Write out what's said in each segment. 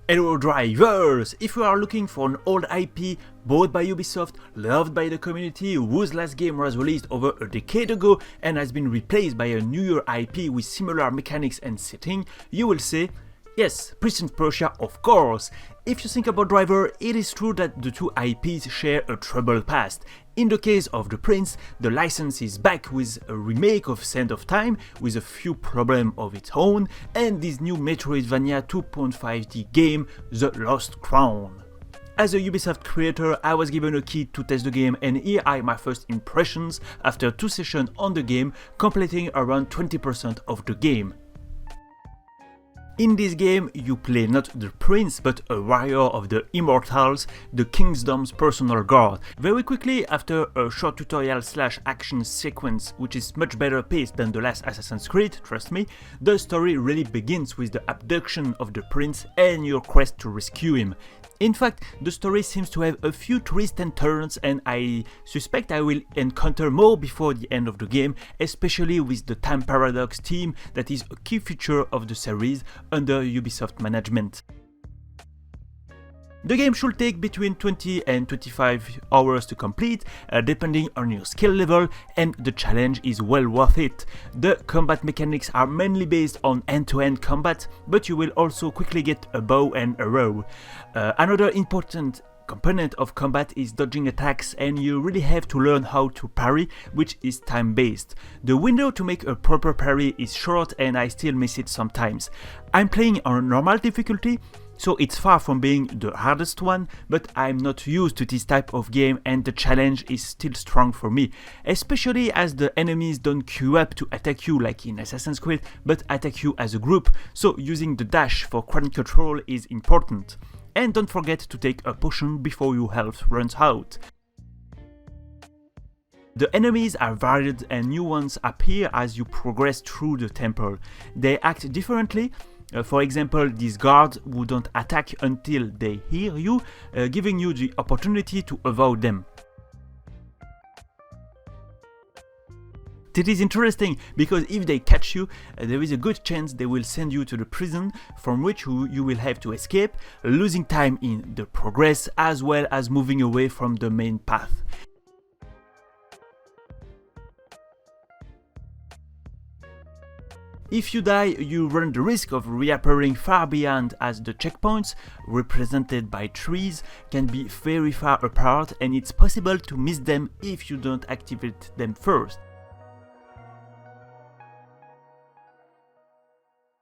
Hello drivers! If you are looking for an old IP bought by Ubisoft, loved by the community, whose last game was released over a decade ago and has been replaced by a newer IP with similar mechanics and setting, you will say, yes, Prince of Persia, of course. If you think about Driver, it is true that the two IPs share a troubled past. In the case of The Prince, the license is back with a remake of Sand of Time with a few problems of its own, and this new Metroidvania 2.5D game, The Lost Crown. As a Ubisoft creator, I was given a key to test the game, and here are my first impressions after 2 sessions on the game, completing around 20% of the game. In this game, you play not the prince, but a warrior of the immortals, the kingdom's personal guard. Very quickly, after a short tutorial / action sequence, which is much better paced than the last Assassin's Creed, trust me, the story really begins with the abduction of the prince and your quest to rescue him. In fact, the story seems to have a few twists and turns, and I suspect I will encounter more before the end of the game, especially with the time paradox theme that is a key feature of the series under Ubisoft management. The game should take between 20 and 25 hours to complete, depending on your skill level, and the challenge is well worth it. The combat mechanics are mainly based on end-to-end combat, but you will also quickly get a bow and arrow. Another important component of combat is dodging attacks, and you really have to learn how to parry, which is time-based. The window to make a proper parry is short, and I still miss it sometimes. I'm playing on normal difficulty, so it's far from being the hardest one, but I'm not used to this type of game and the challenge is still strong for me, especially as the enemies don't queue up to attack you like in Assassin's Creed, but attack you as a group, so using the dash for crowd control is important. And don't forget to take a potion before your health runs out. The enemies are varied and new ones appear as you progress through the temple. They act differently. For example, these guards who don't attack until they hear you, giving you the opportunity to avoid them. It is interesting because if they catch you, there is a good chance they will send you to the prison from which you will have to escape, losing time in the progress as well as moving away from the main path. If you die, you run the risk of reappearing far beyond, as the checkpoints, represented by trees, can be very far apart and it's possible to miss them if you don't activate them first.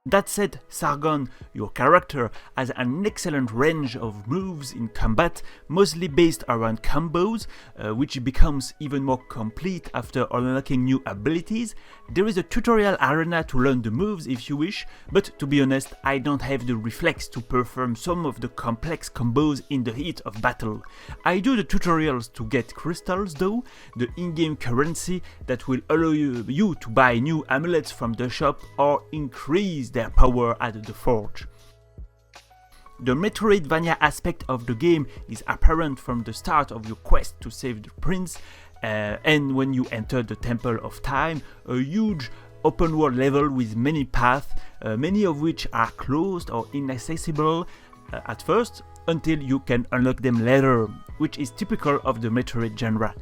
That said, Sargon, your character, has an excellent range of moves in combat, mostly based around combos, which becomes even more complete after unlocking new abilities. There is a tutorial arena to learn the moves if you wish, but to be honest, I don't have the reflex to perform some of the complex combos in the heat of battle. I do the tutorials to get crystals though, the in-game currency that will allow you to buy new amulets from the shop or increase their power at the forge. The Metroidvania aspect of the game is apparent from the start of your quest to save the prince, and when you enter the Temple of Time, a huge open world level with many paths, many of which are closed or inaccessible at first, until you can unlock them later, which is typical of the Metroid genre.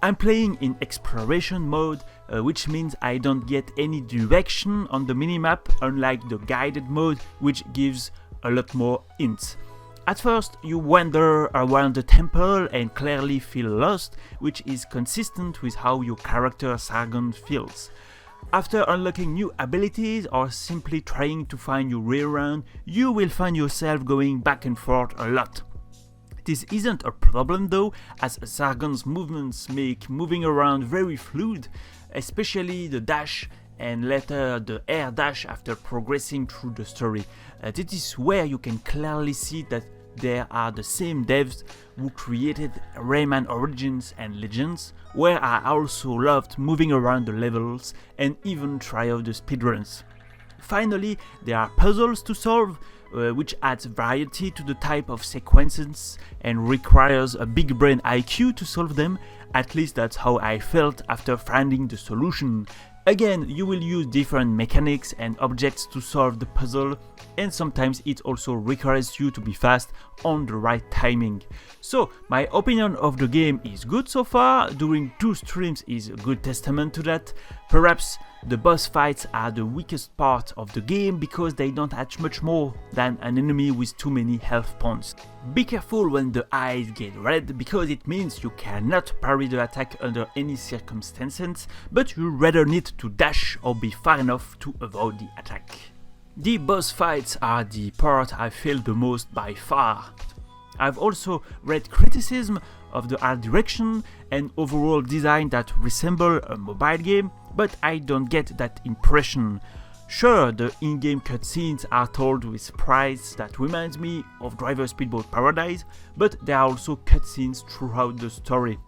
I'm playing in exploration mode, which means I don't get any direction on the minimap, unlike the guided mode, which gives a lot more hints. At first, you wander around the temple and clearly feel lost, which is consistent with how your character Sargon feels. After unlocking new abilities or simply trying to find your way around, you will find yourself going back and forth a lot. This isn't a problem though, as Sargon's movements make moving around very fluid, especially the dash and later the air dash after progressing through the story. This is where you can clearly see that there are the same devs who created Rayman Origins and Legends, where I also loved moving around the levels and even try out the speedruns. Finally, there are puzzles to solve, which adds variety to the type of sequences and requires a big brain IQ to solve them. At least that's how I felt after finding the solution. Again, you will use different mechanics and objects to solve the puzzle, and sometimes it also requires you to be fast on the right timing. So, my opinion of the game is good so far. Doing 2 streams is a good testament to that. Perhaps the boss fights are the weakest part of the game because they don't add much more than an enemy with too many health points. Be careful when the eyes get red because it means you cannot parry the attack under any circumstances, but you rather need to dash or be far enough to avoid the attack. The boss fights are the part I feel the most by far. I've also read criticism of the art direction and overall design that resemble a mobile game, but I don't get that impression. Sure, the in-game cutscenes are told with sprites that reminds me of Driver Speedboat Paradise, but there are also cutscenes throughout the story.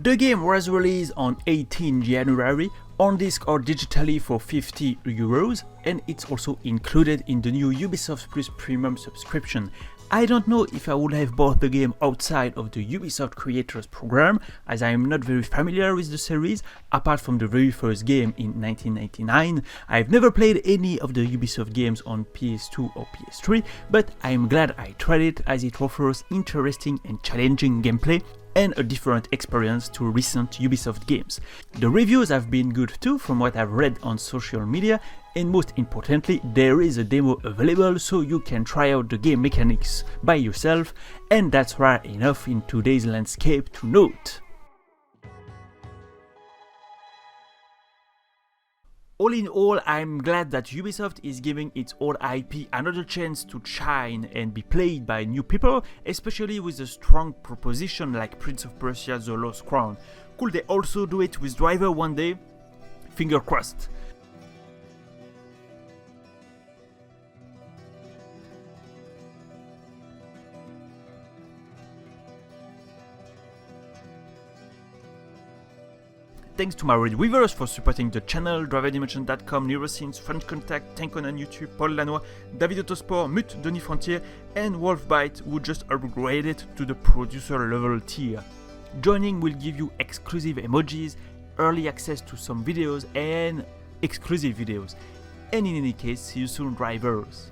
The game was released on 18 January, on disc or digitally for €50, and it's also included in the new Ubisoft Plus Premium subscription. I don't know if I would have bought the game outside of the Ubisoft Creators Program, as I am not very familiar with the series. Apart from the very first game in 1999, I've never played any of the Ubisoft games on PS2 or PS3, but I'm glad I tried it as it offers interesting and challenging gameplay and a different experience to recent Ubisoft games. The reviews have been good too from what I've read on social media, and most importantly, there is a demo available so you can try out the game mechanics by yourself, and that's rare enough in today's landscape to note. All in all, I'm glad that Ubisoft is giving its old IP another chance to shine and be played by new people, especially with a strong proposition like Prince of Persia: The Lost Crown. Could they also do it with Driver one day? Finger crossed. Thanks to my reviewers for supporting the channel, driverdimension.com, Neuroscenes, French Contact, Tankon on YouTube, Paul Lanois, David Autosport, Mute, Denis Frontier, and Wolfbite, who just upgraded to the producer level tier. Joining will give you exclusive emojis, early access to some videos, and exclusive videos. And in any case, see you soon, drivers.